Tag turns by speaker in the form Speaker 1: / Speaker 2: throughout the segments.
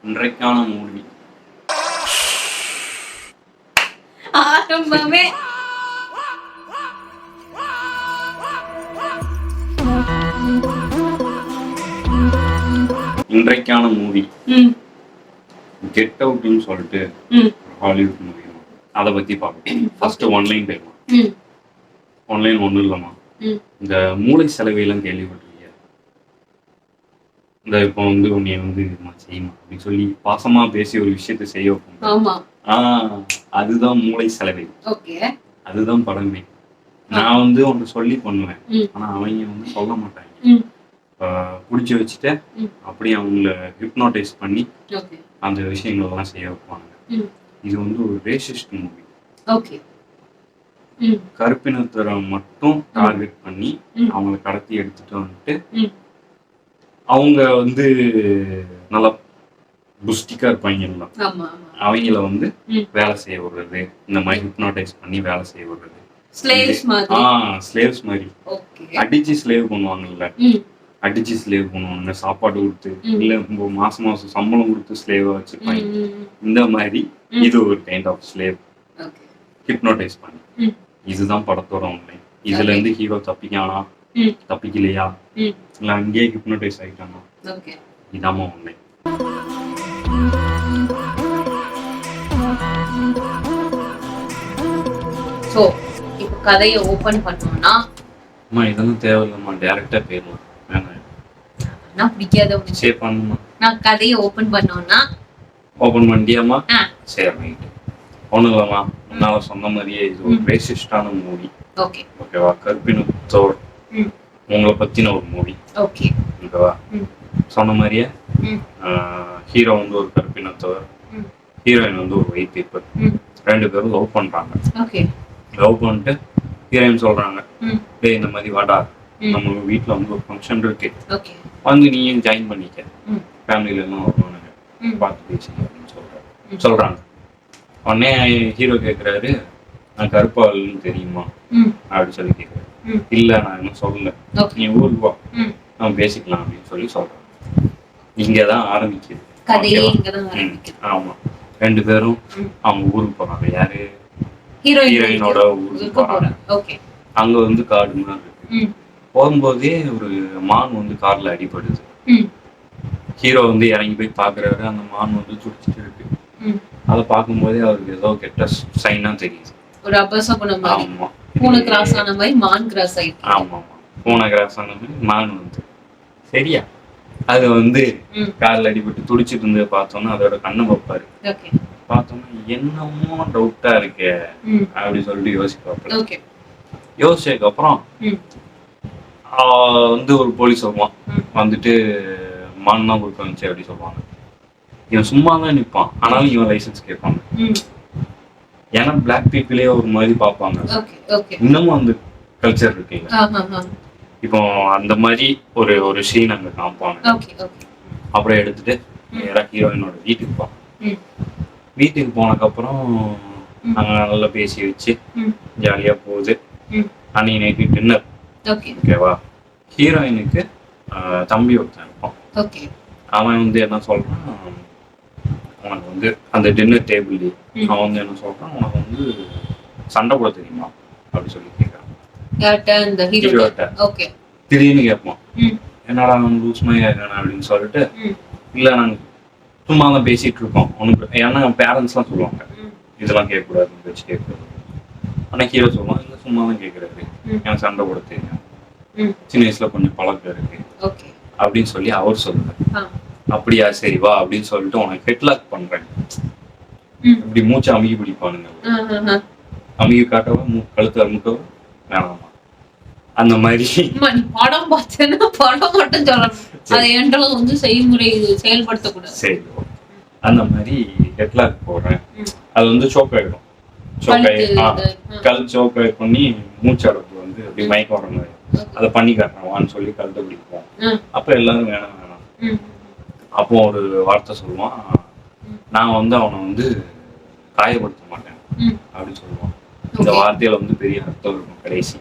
Speaker 1: இன்றைக்கான மூவி
Speaker 2: ஆரம்பமே
Speaker 1: இன்றைக்கான மூவி கெட் அவுட்னு சொல்லிட்டு ஹாலிவுட் மூவி அதை பத்தி பார்ப்போம். ஃபர்ஸ்ட் ஒன்லைன் போயிடலாம். ஒன்லைன் ஒன்றும் இல்லைம்மா, இந்த மூளை செலவையெல்லாம் கேள்விப்பட்டிருக்கியா? இந்த இப்போ வந்து உன்னைய வந்து செய்யுமா அப்படின்னு சொல்லி பாசமா பேசி ஒரு விஷயத்த செய்ய வைப்போம். அதுதான் மூளை செலவை. அதுதான் படமே. நான் வந்து ஒன்று சொல்லி பண்ணுவேன், ஆனா அவங்க வந்து சொல்ல மாட்டாங்க. பிடிச்சி வச்சுட்டு அப்படியே அவங்கள ஹிப்னோடைஸ் பண்ணி அந்த விஷயங்கள்லாம் செய்ய வைப்பாங்க. இது வந்து ஒரு ரேசிஸ்ட் மூவி. கருப்பினத்தரை மட்டும் டார்கெட் பண்ணி அவங்கள கடத்தி எடுத்துட்டு வந்துட்டு அவங்க வந்து நல்லா புஸ்டிக்கா இருப்பாங்க, அவங்கள வந்து வேலை செய்ய விடுறது, இந்த மாதிரி ஹிப்னோடைஸ் பண்ணி வேலை செய்ய விடுறது. ஸ்லேவ்ஸ் மாதிரி அடிச்சு ஸ்லேவ் பண்ணுவாங்கல்ல, அடிச்சு ஸ்லேவ் பண்ணுவாங்க, சாப்பாடு கொடுத்து இல்ல மாசம் மாசம் சம்பளம் கொடுத்து ஸ்லேவா வச்சிருப்பாங்க. இந்த மாதிரி இது ஒரு கைண்ட் ஆஃப் ஸ்லேவ் ஹிப்னோடைஸ் பண்ணி. இதுதான் படத்தோட உண்மை. இதுல இருந்து ஹீரோ தப்பிக்கானா தப்பிக்கலையா இல்ல அங்கேயே ஹிப்னோடைஸ் ஆயிட்டானா, இதாம உண்மை.
Speaker 2: சோ இப்போ கதையை ஓபன் பண்ணோம்னா
Speaker 1: அம்மா இதெல்லாம் தேவையில்லம்மா, டைரக்டா போயிடலாம்.
Speaker 2: நான் பிடிக்காத ஒரு
Speaker 1: சரி பண்ணுமா.
Speaker 2: நான் கதையை ஓபன் பண்ணோம்னா
Speaker 1: ஓபன் பண்ணிட்டியாம்மா? சரி ரைட். ஒன்றும் இல்லைம்மா, நான் சொன்ன மாதிரியே இது ஒரு ரேசிஸ்டான மூவி. ஓகேவா? கருப்பினத்தோர் உங்களை பத்தின ஒரு மூவி. ஓகேவா? சொன்ன மாதிரியே ஹீரோ வந்து ஒரு கருப்பினத்தவர், ஹீரோயின் வந்து ஒரு ஒயிட் பீப்புள். ரெண்டு பேரும் லவ் பண்றாங்க. லவ் பண்ணிட்டு ஹீரோயின் சொல்றாங்க, டேய் இந்த மாதிரி வாடா, நம்ம வீட்டுல வந்து ஒரு ஃபங்க்ஷன் இருக்கு, வந்து நீயும் ஜாயின் பண்ணிக்க, ஃபேமிலியில எல்லாம் வருவானுங்க, பார்த்து பேசி அப்படின்னு சொல்றாங்க. உடனே ஹீரோ கேட்குறாரு, நான் கருப்பாள்னு தெரியுமா அப்படின்னு சொல்லி கேட்குறாரு. இல்ல நான் இன்னும் சொல்லல, நீ ஊருக்கு வா நம்ம பேசிக்கலாம் அப்படின்னு சொல்லி சொல்றாங்க. இங்கதான் ஆரம்பிக்குது. ஆமா, ரெண்டு பேரும் அவங்க ஊருக்கு போறாங்க. யாரு? ஹீரோயினோட ஊருக்கு போறாங்க. அங்க வந்து காடு மாதிரி இருக்கு. போகும்போதே ஒரு மான் வந்து கார்ல அடிபடுது. ஹீரோ வந்து இறங்கி போய் பாக்குறாரு, அந்த மான் வந்து துடிச்சிட்டு இருக்கு. அதை பார்க்கும்போதே அவருக்கு ஏதோ கெட்ட சைனா தெரியுது.
Speaker 2: ஒரு அபசகுணம். ஆமா, பூனை கிராஸ் ஆன மாதிரி மான் கிராஸ் ஆயிடுச்சு.
Speaker 1: ஆமா, பூனை கிராஸ் ஆன மாதிரி மான் வந்து சரியா அது வந்து கார்ல அடிபட்டு துடிச்சிட்டு இருந்ததை பார்த்தோன்னா அதோட கண்ணை வைப்பாரு. பார்த்தோன்னா என்னமோ டவுட்டா இருக்கு அப்படி சொல்லிட்டு யோசிப்பாரு. யோசிச்சதுக்கு அப்புறம் வந்து ஒரு போலீஸ் வருவான், வந்துட்டு மான் தான் கொடுக்க வந்துச்சு அப்படி சொல்லுவாங்க. இவன் சும்மா தான் நிற்பான், ஆனாலும் இவன் லைசன்ஸ் கேட்பாங்க. ஏன்னா பிளாக் பீப்புளே ஒரு மாதிரி பார்ப்பாங்க. இன்னமும் அந்த கல்ச்சர் இருக்குங்க. இப்போ அந்த மாதிரி ஒரு ஒரு சீன் அங்க காமிப்பாங்க. அப்புறம் எடுத்துட்டு ஹீரோயினோட வீட்டுக்கு போவாங்க. வீட்டுக்கு போனதுக்கப்புறம் நாங்க நல்லா பேசி வச்சு ஜாலியா போகுது. அன்னைக்கு நைட்டு டின்னர். ஓகேவா? ஹீரோயினுக்கு தம்பி ஒருத்தன் இருப்பான். அவன் வந்து என்ன சொல்றான், உனக்கு வந்து அந்த டின்னர் டேபிள் அவன் வந்து என்ன சொல்றான், உனக்கு வந்து சண்டை போட தெரியுமா அப்படி சொல்லி கேட்கறான். திடீர்னு கேட்பான், என்னடா நான் லூஸ் மாதிரி ஆயிடுறேன் அப்படின்னு சொல்லிட்டு, இல்ல நாங்க சும்மா தான் பேசிட்டு இருக்கோம் உனக்கு. ஏன்னா பேரண்ட்ஸ் எல்லாம் சொல்லுவாங்க இதெல்லாம் கேட்கக்கூடாதுன்னு வச்சு கேட்கக்கூடாது. ஆனா ஹீரோ சொல்லுவான், இல்ல சும்மா தான் கேட்கறாரு, எனக்கு சண்டை போட தெரியும், சின்ன வயசுல கொஞ்சம் பழக்கம் இருக்கு அப்படின்னு சொல்லி அவர் சொல்லுவார். அப்படியா, சரி வா அப்படின்னு சொல்லிட்டு உனக்கு ஹெட்லாக் பண்றேன். இப்படி மூச்சை அமுகி பிடிப்பானுங்க. அமுகி காட்டவா, கழுத்து அமுக்கவா, வேணாமா அந்த மாதிரி.
Speaker 2: படம் பார்த்தேன்னா படம் மட்டும் சொல்லணும், அதை என்றாலும் வந்து செய்முறை செயல்படுத்தக்கூடாது. சரி,
Speaker 1: அந்த மாதிரி ஹெட்லாக் போடுறேன். அது வந்து சோக் ஆயிடும். கழுத்து சோக் பண்ணி மூச்சு அடப்பு வந்து அப்படி மயக்க வர மாதிரி அதை பண்ணி காட்டுறான் சொல்லி கழுத்தை பிடிப்போம். அப்ப எல்லாரும் வேணாம் வேணாம். அப்போ ஒரு வார்த்தை சொல்லுவான், நான் வந்து அவனை வந்து காயப்படுத்த மாட்டேன் அப்படின்னு சொல்லுவான். இந்த வார்த்தையில வந்து பெரிய அர்த்தம் இருக்கும் கடைசி.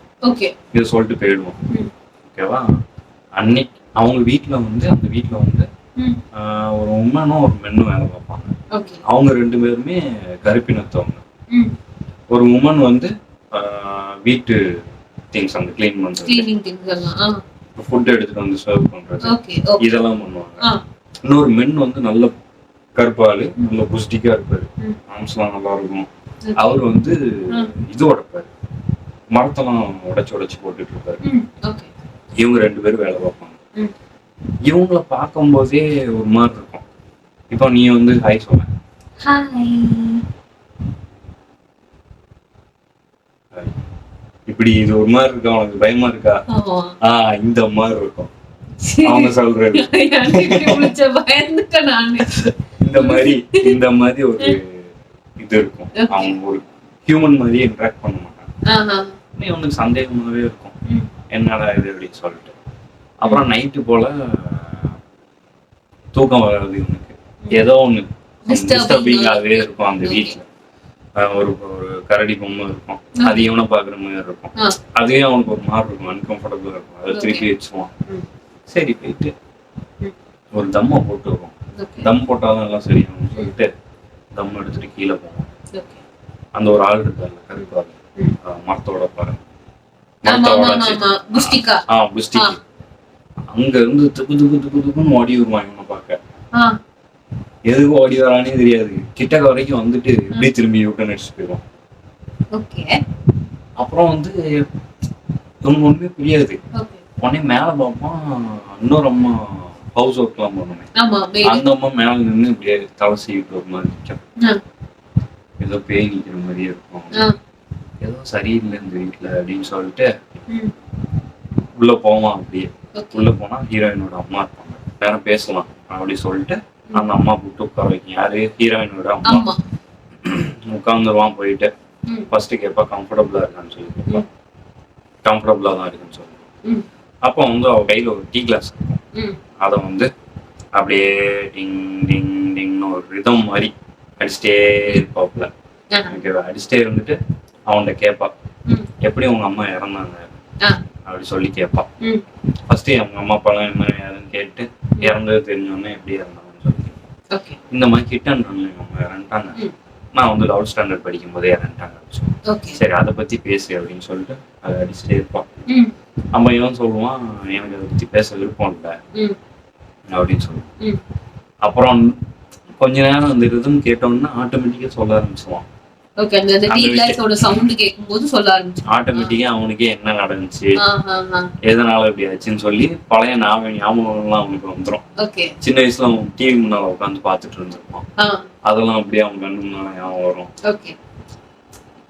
Speaker 1: இதை சொல்லிட்டு போயிடுவோம். ஓகேவா? அன்னைக்கு அவங்க வீட்டுல வந்து அந்த வீட்டுல வந்து ஒரு உமனும் ஒரு மென்னும் வேலை பார்ப்பாங்க. அவங்க 2 பேருமே கருப்பினத்தவங்க. ஒரு உமன் வந்து வீட்டு திங்ஸ் அந்த கிளீன் பண்றது, ஃபுட் எடுத்துட்டு வந்து சர்வ் பண்றது, இதெல்லாம் பண்ணுவாங்க. இன்னொரு மென் வந்து நல்ல கருப்பாளு, நல்ல புஷ்டிக்கா இருப்பாரு, ஆம்ஸ்லாம் நல்லா இருக்கும். அவர் வந்து இது உடைப்பாரு, மரத்தெல்லாம் உடைச்சு போட்டுட்டு இருப்பாரு. இவங்க 2 பேரும் வேலை பார்ப்பாங்க. இவங்கள பார்க்கும் போதே ஒரு மாதிரி இருக்கும். இப்போ நீ வந்து ஹாய் சொல்ல, இப்படி இது ஒரு மாதிரி இருக்கா, உனக்கு பயமா இருக்கா? இந்த மாதிரி இருக்கும் அவங்க சொல்றது. இந்த மாதிரி ஒரு இது இருக்கும். அவங்க ஒரு ஹியூமன் மாதிரியே இன்டராக்ட் பண்ண மாட்டாங்க. அவனுக்கு சந்தேகமாவே இருக்கும், என்னடா இது அப்படின்னு சொல்லிட்டு. அப்புறம் நைட்டு போல தூக்கம் வராது இவனுக்கு, ஏதோ ஒண்ணு டிஸ்டர்பிங்காகவே இருக்கும். அந்த வீட்டுல ஒரு கரடி பொம்மை இருக்கும், அது இவனை பாக்குற மாதிரி இருக்கும். அதுவே அவனுக்கு ஒரு மாதிரி இருக்கும், அன்கம்ஃபர்டபுளா இருக்கும். அதை திருப்பி வச்சுவான். சரி போயிட்டு ஒரு தம்மை போட்டு வருவோம். தம் போட்டாதான் எல்லாம் சரியாகும் சொல்லிட்டு தம் எடுத்துட்டு கீழே போவோம். அந்த ஒரு ஆள் இருக்காரு கருப்பாரு, மரத்தோட பாரு, அங்க இருந்து துக்குன்னு ஓடி வருவான் இவனை பார்க்க. எதுக்கு ஓடி வரானே தெரியாது. கிட்டக்க வரைக்கும் வந்துட்டு இப்படி திரும்பி யூட்டன் அடிச்சுட்டு போயிடும். அப்புறம் வந்து இவங்க ஒண்ணுமே புரியாது. உடனே மேல பார்ப்பான், இன்னொரு அம்மா ஹவுஸ் ஒர்க் எல்லாம் பண்ணுவேன். அந்த அம்மா மேல நின்று இப்படியே தலை செய்யிட்டு ஒரு மாதிரி நிற்கும். ஏதோ பேய் நிக்கிற மாதிரியே இருக்கும், ஏதோ சரியில்லை இந்த வீட்டுல அப்படின்னு சொல்லிட்டு உள்ள போவான். அப்படியே உள்ள போனா ஹீரோயினோட அம்மா இருப்பாங்க, வேற பேசலாம் அப்படி சொல்லிட்டு அந்த அம்மா கூப்பிட்டு உட்கார வைக்கும். யாரு? ஹீரோயினோட அம்மா. உட்காந்துருவான். போயிட்டு ஃபர்ஸ்ட் கேட்பா கம்ஃபர்டபுளா இருக்கான்னு சொல்லி கேட்பா. கம்ஃபர்டபுளா தான் இருக்குன்னு சொல்லி. அப்போ வந்து அவ கையில ஒரு டீ கிளாஸ் இருக்கும், அதை வந்து அப்படியே டிங் டிங் டிங்னு ஒரு ரிதம் மாதிரி அடிச்சுட்டே இருப்பாப்புல. ஓகேவா? அடிச்சுட்டே இருந்துட்டு அவன்கிட்ட கேட்பா, எப்படி உங்க அம்மா இறந்தாங்க அப்படி சொல்லி கேட்பா. ஃபர்ஸ்ட் அவங்க அம்மா அப்பாலாம் என்ன யாருன்னு கேட்டு இறந்தது தெரிஞ்சோடனே எப்படி இறந்தாங்கன்னு சொல்லி, இந்த மாதிரி கிட்டன்றாங்க எங்க அம்மா இறந்துட்டாங்க, நான் வந்து 11th ஸ்டாண்டர்ட் படிக்கும் போதே இறந்துட்டாங்க. சரி அதை பத்தி பேசு அப்படின்னு சொல்லிட்டு அதை அடிச்சுட்டே இருப்பான். நம்ம இவன் சொல்லுவான், எனக்கு அதை பத்தி பேச விருப்பம் இல்லை அப்படின்னு சொல்லுவான். அப்புறம் கொஞ்ச நேரம் அந்த ரிதம் கேட்டோம்னா ஆட்டோமேட்டிக்கா சொல்ல ஆரம்பிச்சுவான். ஆட்டோமேட்டிக்கா அவனுக்கே என்ன நடந்துச்சு, எதனால இப்படி ஆச்சுன்னு சொல்லி பழைய ஞாபகம் எல்லாம் அவனுக்கு வந்துடும். சின்ன வயசுல அவன் டிவி முன்னால உட்காந்து பாத்துட்டு இருந்திருப்பான், அதெல்லாம் அப்படியே அவன் கண்ணு முன்னால ஞாபகம் வரும்.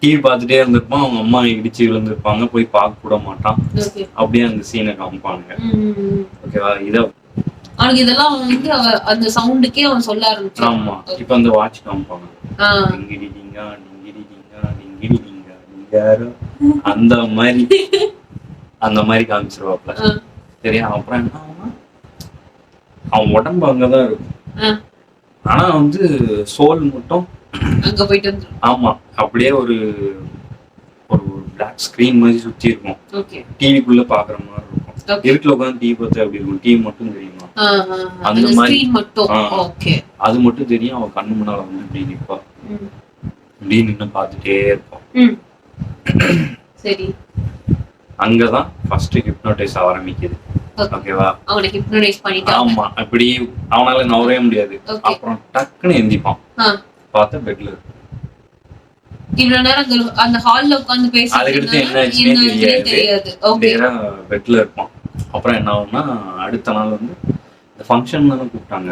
Speaker 1: டிவி பார்த்துட்டே இருந்திருப்பான், அவங்க அம்மா இடிச்சு விழுந்திருப்பாங்க, போய் பார்க்க கூட மாட்டான். அப்படியே அந்த சீனை காமிப்பாங்க. ஓகேவா? இத
Speaker 2: அவனுக்கு இதெல்லாம் வந்து அந்த சவுண்டுக்கே அவன் சொல்ல ஆரம்பிச்சான்.
Speaker 1: ஆமா. இப்ப அந்த வாட்ச் காமிப்பாங்க, அந்த மாதிரி காமிச்சிருவாப்ல. சரியா? அப்புறம் என்ன ஆகும்னா அவன் உடம்பு அங்கதான் இருக்கும், ஆனா வந்து சோல் மட்டும்
Speaker 2: அங்க போயிட்டு.
Speaker 1: ஆமா, அப்படியே ஒரு ஒரு பிளாக் ஸ்கிரீன் மாதிரி சுத்தி இருக்கும், டிவிக்குள்ள பாக்குற மாதிரி இருக்கும். இருட்டுல உட்காந்து டிவி பார்த்தா அப்படி இருக்கும், டிவி மட்டும் தெரியுமா அந்த மாதிரி மட்டும். அது மட்டும் தெரியும். அவன் கண்ணு முன்னால வந்து இப்படி நிப்பா, இப்படி நின்னு பாத்துட்டே இருப்பான். சரி, அங்கதான் ஃபர்ஸ்ட் ஹிப்னோடைஸ் ஆரம்பிக்குது. ஓகேவா?
Speaker 2: அவனை ஹிப்னோடைஸ் பண்ணிட்டாங்க.
Speaker 1: ஆமா, அப்படி அவனால நவரவே முடியாது. அப்புறம் டக்குன்னு எந்திப்பான், பார்த்தா பெட்ல இருக்கு.
Speaker 2: இவ்வளவு நேரம் அந்த ஹால்ல உட்கார்ந்து பேசி
Speaker 1: அதுக்கு என்ன ஆச்சுன்னே தெரியாது. பெட்ல இருப்பான். அப்புறம் என்ன ஆகும்னா அடுத்த நாள் வந்து இந்த ஃபங்க்ஷன் தானே கூப்பிட்டாங்க,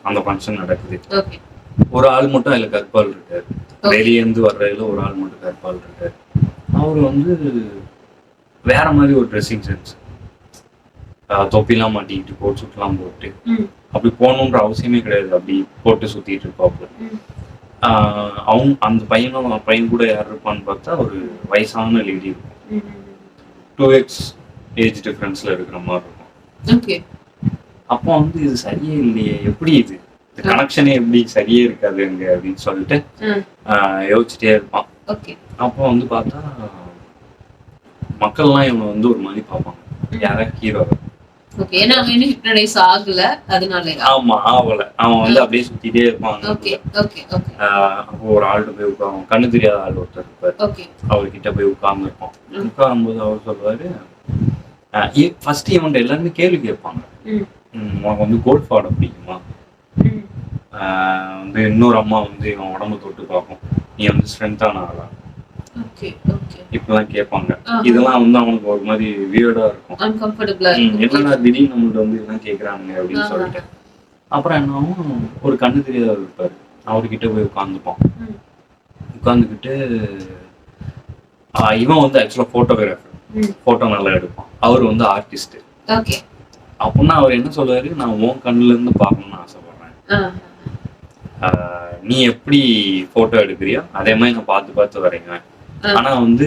Speaker 1: அந்த ஃபங்க்ஷன் நடக்குது. ஒரு ஆள் மட்டும் அதுல கற்பால் இருக்காரு, வெளியே இருந்து வர்றதுல ஒரு ஆள் மட்டும் கற்பால் இருக்காரு. அவரு வந்து வேற மாதிரி ஒரு ட்ரெஸ்ஸிங் சென்ஸ், தொப்பிலாம் மாட்டிக்கிட்டு கோட் சூட்லாம் போட்டு அப்படி போகணுன்ற அவசியமே கிடையாது, அப்படி போட்டு சுத்திட்டு இருப்பாப்புல. அவங்க அந்த பையன் கூட யார் இருப்பான்னு பார்த்தா ஒரு வயசான லேடி இருக்கும், 2x ஏஜ் டிஃபரன்ஸ்ல இருக்கிற மாதிரி இருக்கும். அப்போ வந்து இது சரியே இல்லையே, எப்படி இது கனெக்ஷனே எப்படி சரியே இருக்காது அங்க அப்படின்னு சொல்லிட்டு யோசிச்சுட்டே இருப்பான். அப்போ வந்து பார்த்தா மக்கள்லாம் இவங்க வந்து ஒரு மாதிரி பார்ப்பாங்க, யாரா ஹீரோ.
Speaker 2: ஓகே. ஏன்னா அவன் இன்னும் ஹிப்னடைஸ் ஆகல, அதனால.
Speaker 1: ஆமா, ஆகல. அவன் வந்து அப்படியே சுத்திட்டே இருப்பான்.
Speaker 2: Okay okay okay.
Speaker 1: அப்போ ஒரு ஆள்கிட்ட போய் உட்காரும், கண்ணு தெரியாத ஆள் ஒருத்தர் இருப்பாரு.
Speaker 2: ஓகே.
Speaker 1: அவர்கிட்ட போய் உட்கார்ந்துருப்போம். உட்காரும்போது அவர் சொல்லுவாரு, ஃபர்ஸ்ட் இவன்ட்ட எல்லாருமே கேள்வி கேட்பாங்க. உனக்கு வந்து கோல்ஃப் ஆட பிடிக்குமா? வந்து இன்னொரு அம்மா வந்து இவன் உடம்பு தொட்டு பார்க்கும், நீ வந்து ஸ்ட்ரென்த்தான ஆளா? இப்பெல்லாம் கேட்பாங்க. இதெல்லாம் வந்து அவனுக்கு ஒரு மாதிரி வியர்டா இருக்கும். என்னன்னா திடீர்னு நம்மள்ட்ட வந்து இதெல்லாம் கேட்கறாங்க அப்படின்னு சொல்லிட்டு அப்புறம் என்ன ஆகும், ஒரு கண்ணு தெரியாதவர் இருப்பாரு, அவர்கிட்ட போய் உட்காந்துப்பான். உட்காந்துக்கிட்டு இவன் வந்து ஆக்சுவலா போட்டோகிராஃபர், போட்டோ நல்லா எடுப்பான். அவர் வந்து ஆர்டிஸ்ட். அப்படின்னா அவர் என்ன சொல்லுவாரு, நான் உன் கண்ணுல இருந்து பார்க்கணும்னு ஆசைப்படுறேன், நீ எப்படி போட்டோ எடுக்கிறியோ அதே மாதிரி நான் பார்த்து பார்த்து வரைவேன். ஆனா வந்து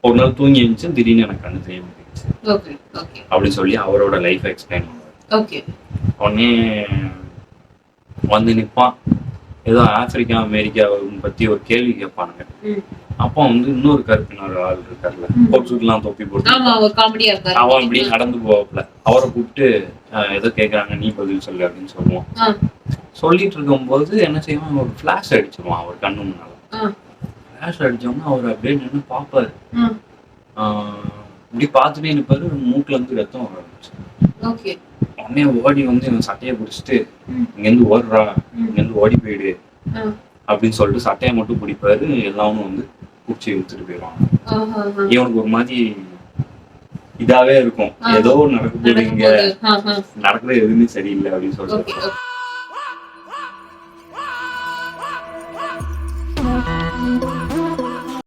Speaker 1: ஒரு நாள் தூங்கி இருந்துச்சு, திடீர்னு எனக்கு கண்ணு தெரிய முடிஞ்சிச்சு அப்படின்னு சொல்லி அவரோட லைஃப் எக்ஸ்பிளைன் பண்ணுவாரு. உடனே வந்து நிற்பான். ஏதோ ஆப்பிரிக்கா அமெரிக்காவை பத்தி ஒரு கேள்வி கேட்பானுங்க. அப்போ வந்து இன்னொரு கருப்பினர் ஆள் இருக்காருல்ல, போட்டுலாம் தொப்பி போட்டு அவன் அப்படி நடந்து போவாப்ல, அவரை கூப்பிட்டு ஏதோ கேட்கறாங்க, நீ பதில் சொல்லு அப்படின்னு சொல்லுவான். சொல்லிட்டு இருக்கும்போது என்ன செய்வான், ஒரு ஃபிளாஷ் அடிச்சிருவான் அவர் கண்ணு முன்னால. ஃபிளாஷ் அடிச்சோம்னா அவர் அப்படியே நின்று பார்ப்பாரு. இப்படி பார்த்துட்டே நிற்பாரு. மூக்குல இருந்து ரத்தம் வர ஆரம்பிச்சு. உடனே ஓடி வந்து இவன் சட்டையை பிடிச்சிட்டு, இங்கேருந்து ஓடுறா, இங்கேருந்து ஓடி போயிடு அப்படின்னு சொல்லிட்டு சட்டையை மட்டும் பிடிப்பாரு. எல்லாமும் வந்து பிடிச்சி இழுத்துட்டு போயிடுவாங்க. இவனுக்கு ஒரு மாதிரி இதாவே இருக்கும், ஏதோ நடக்க போது, இங்க நடக்கிறது எதுவுமே சரியில்லை அப்படின்னு சொல்லிட்டு